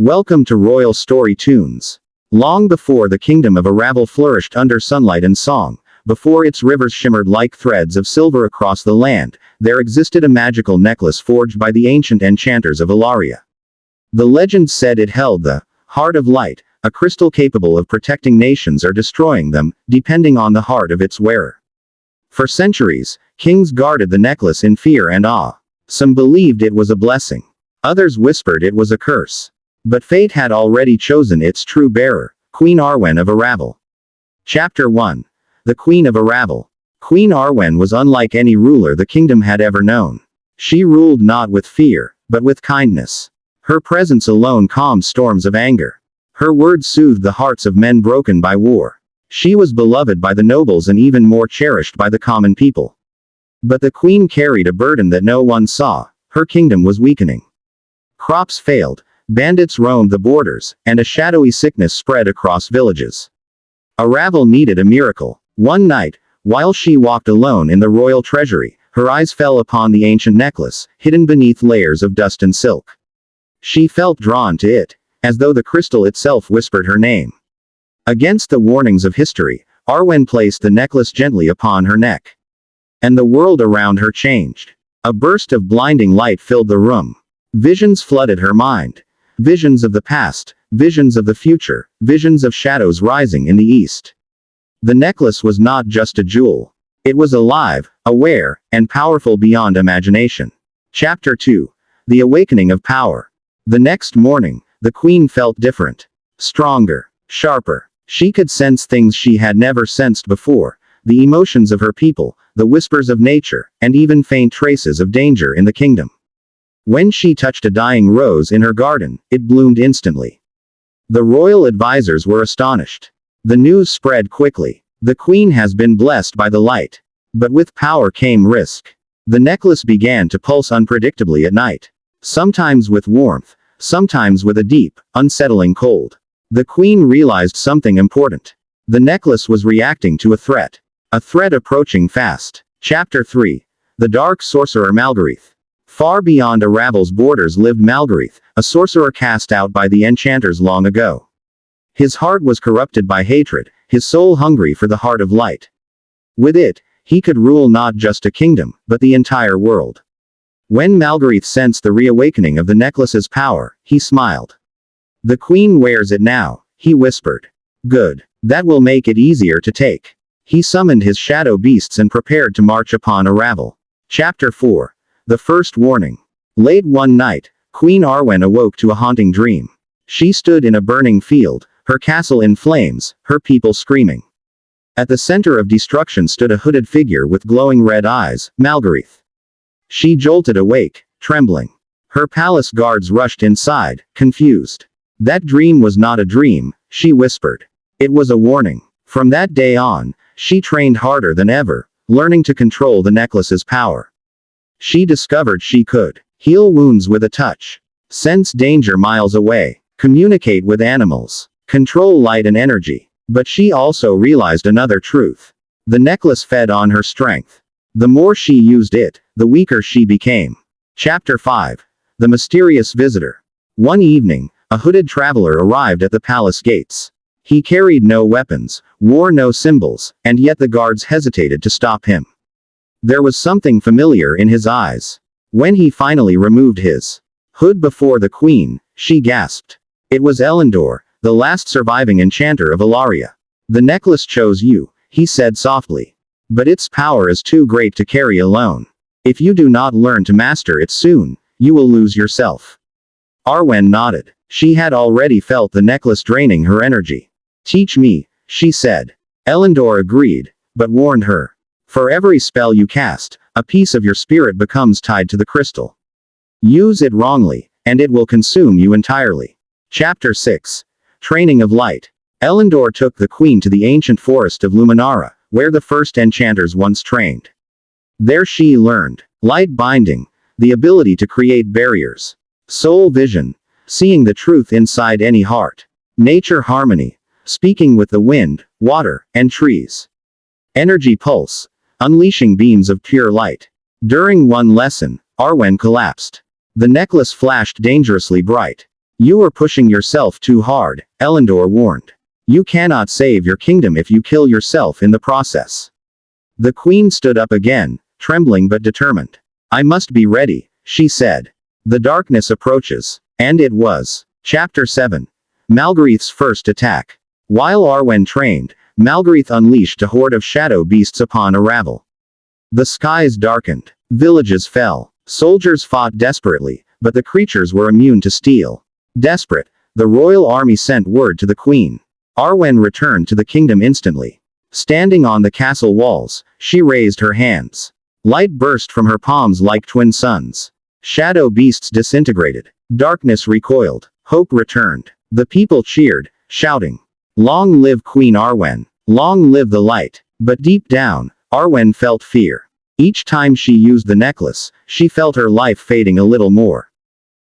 Welcome to Royal Story Tunes. Long before the kingdom of Aravel flourished under sunlight and song, before its rivers shimmered like threads of silver across the land, there existed a magical necklace forged by the ancient enchanters of Ilaria. The legend said it held the heart of light, a crystal capable of protecting nations or destroying them, depending on the heart of its wearer. For centuries, kings guarded the necklace in fear and awe. Some believed it was a blessing. Others whispered it was a curse. But fate had already chosen its true bearer, Queen Arwen of Aravel. Chapter 1. The Queen of Aravel. Queen Arwen was unlike any ruler the kingdom had ever known. She ruled not with fear, but with kindness. Her presence alone calmed storms of anger. Her words soothed the hearts of men broken by war. She was beloved by the nobles and even more cherished by the common people. But the queen carried a burden that no one saw. Her kingdom was weakening. Crops failed. Bandits roamed the borders, and a shadowy sickness spread across villages. Aravel needed a miracle. One night, while she walked alone in the royal treasury, her eyes fell upon the ancient necklace, hidden beneath layers of dust and silk. She felt drawn to it, as though the crystal itself whispered her name. Against the warnings of history, Arwen placed the necklace gently upon her neck. And the world around her changed. A burst of blinding light filled the room. Visions flooded her mind. Visions of the past, visions of the future, visions of shadows rising in the east. The necklace was not just a jewel. It was alive, aware, and powerful beyond imagination. Chapter 2. The Awakening of Power. The next morning, the queen felt different. Stronger, sharper. She could sense things she had never sensed before, the emotions of her people, the whispers of nature, and even faint traces of danger in the kingdom. When she touched a dying rose in her garden, it bloomed instantly. The royal advisors were astonished. The news spread quickly. The queen has been blessed by the light. But with power came risk. The necklace began to pulse unpredictably at night. Sometimes with warmth, sometimes with a deep, unsettling cold. The queen realized something important. The necklace was reacting to a threat. A threat approaching fast. Chapter 3. The Dark Sorcerer Malgareth. Far beyond Aravel's borders lived Malgareth, a sorcerer cast out by the enchanters long ago. His heart was corrupted by hatred, his soul hungry for the heart of light. With it, he could rule not just a kingdom, but the entire world. When Malgareth sensed the reawakening of the necklace's power, he smiled. "The queen wears it now," he whispered. "Good. That will make it easier to take." He summoned his shadow beasts and prepared to march upon Aravel. Chapter 4. The First Warning. Late one night, Queen Arwen awoke to a haunting dream. She stood in a burning field, her castle in flames, her people screaming. At the center of destruction stood a hooded figure with glowing red eyes, Malgareth. She jolted awake, trembling. Her palace guards rushed inside, confused. "That dream was not a dream," she whispered. "It was a warning." From that day on, she trained harder than ever, learning to control the necklace's power. She discovered she could heal wounds with a touch, sense danger miles away, communicate with animals, control light and energy. But she also realized another truth. The necklace fed on her strength. The more she used it, the weaker she became. Chapter 5. The Mysterious Visitor. One evening, a hooded traveler arrived at the palace gates. He carried no weapons, wore no symbols, and yet the guards hesitated to stop him. There was something familiar in his eyes. When he finally removed his hood before the queen, she gasped. It was Elandor, the last surviving enchanter of Ilaria. "The necklace chose you," he said softly. "But its power is too great to carry alone. If you do not learn to master it soon, you will lose yourself." Arwen nodded. She had already felt the necklace draining her energy. "Teach me," she said. Elandor agreed, but warned her. "For every spell you cast, a piece of your spirit becomes tied to the crystal. Use it wrongly, and it will consume you entirely." Chapter 6. Training of Light. Elandor took the queen to the ancient forest of Luminara, where the first enchanters once trained. There she learned light binding, the ability to create barriers, soul vision, seeing the truth inside any heart, nature harmony, speaking with the wind, water, and trees, energy pulse, unleashing beams of pure light. During one lesson, Arwen collapsed. The necklace flashed dangerously bright. You are pushing yourself too hard, Elandor warned. You cannot save your kingdom if you kill yourself in the process. The queen stood up again, trembling but determined. I must be ready, she said. The darkness approaches. And it was. Chapter 7. Malgareth's first attack. While Arwen trained, Malgareth unleashed a horde of shadow beasts upon Aravel. The skies darkened. Villages fell. Soldiers fought desperately, but the creatures were immune to steel. Desperate, the royal army sent word to the queen. Arwen returned to the kingdom instantly. Standing on the castle walls, she raised her hands. Light burst from her palms like twin suns. Shadow beasts disintegrated. Darkness recoiled. Hope returned. The people cheered, shouting, "Long live Queen Arwen! Long live the light!" But deep down, Arwen felt fear. Each time she used the necklace, she felt her life fading a little more.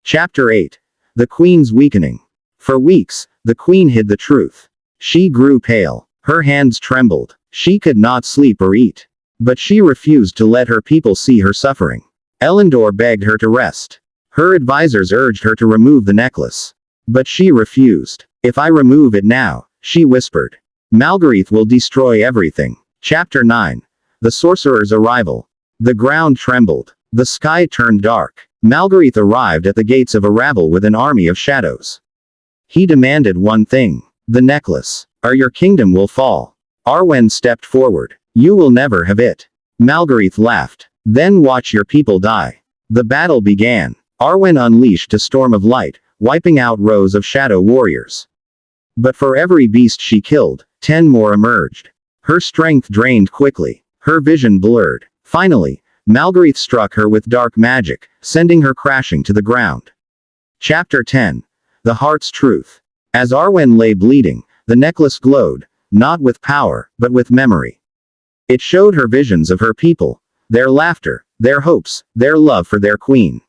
Chapter 8. The Queen's Weakening. For weeks, the Queen hid the truth. She grew pale. Her hands trembled. She could not sleep or eat. But she refused to let her people see her suffering. Elandor begged her to rest. Her advisors urged her to remove the necklace. But she refused. If I remove it now, she whispered, Malgareth will destroy everything. Chapter 9. The sorcerer's arrival. The ground trembled. The sky turned dark. Malgareth arrived at the gates of Aravel with an army of shadows. He demanded one thing. The necklace. Or your kingdom will fall. Arwen stepped forward. You will never have it. Malgareth laughed. Then watch your people die. The battle began. Arwen unleashed a storm of light, wiping out rows of shadow warriors. But for every beast she killed, 10 more emerged. Her strength drained quickly. Her vision blurred. Finally, Malgareth struck her with dark magic, sending her crashing to the ground. Chapter 10. The Heart's Truth. As Arwen lay bleeding, the necklace glowed, not with power, but with memory. It showed her visions of her people, their laughter, their hopes, their love for their queen.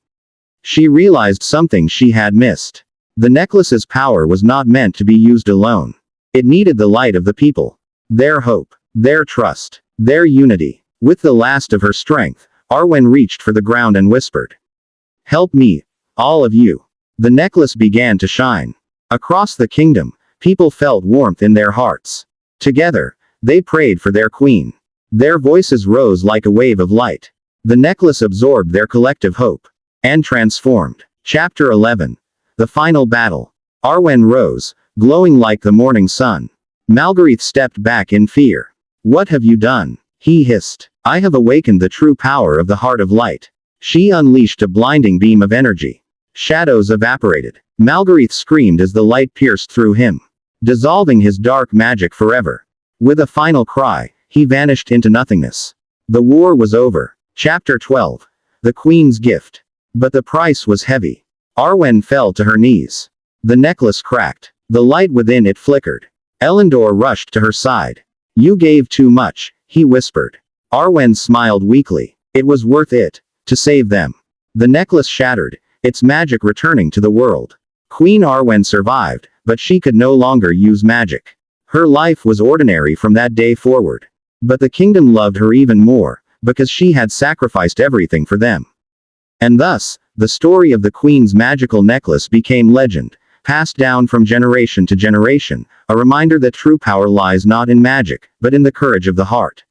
She realized something she had missed. The necklace's power was not meant to be used alone. It needed the light of the people. Their hope, their trust, their unity. With the last of her strength, Arwen reached for the ground and whispered, "Help me, all of you." The necklace began to shine. Across the kingdom, people felt warmth in their hearts. Together, they prayed for their queen. Their voices rose like a wave of light. The necklace absorbed their collective hope. And transformed. Chapter 11. The Final Battle. Arwen rose, glowing like the morning sun. Malgareth stepped back in fear. What have you done? He hissed. I have awakened the true power of the Heart of Light. She unleashed a blinding beam of energy. Shadows evaporated. Malgareth screamed as the light pierced through him, dissolving his dark magic forever. With a final cry, he vanished into nothingness. The war was over. Chapter 12. The Queen's Gift. But the price was heavy. Arwen fell to her knees. The necklace cracked. The light within it flickered. Elandor rushed to her side. You gave too much, he whispered. Arwen smiled weakly. It was worth it, to save them. The necklace shattered, its magic returning to the world. Queen Arwen survived, but she could no longer use magic. Her life was ordinary from that day forward. But the kingdom loved her even more, because she had sacrificed everything for them. And thus, the story of the Queen's magical necklace became legend, passed down from generation to generation, a reminder that true power lies not in magic, but in the courage of the heart.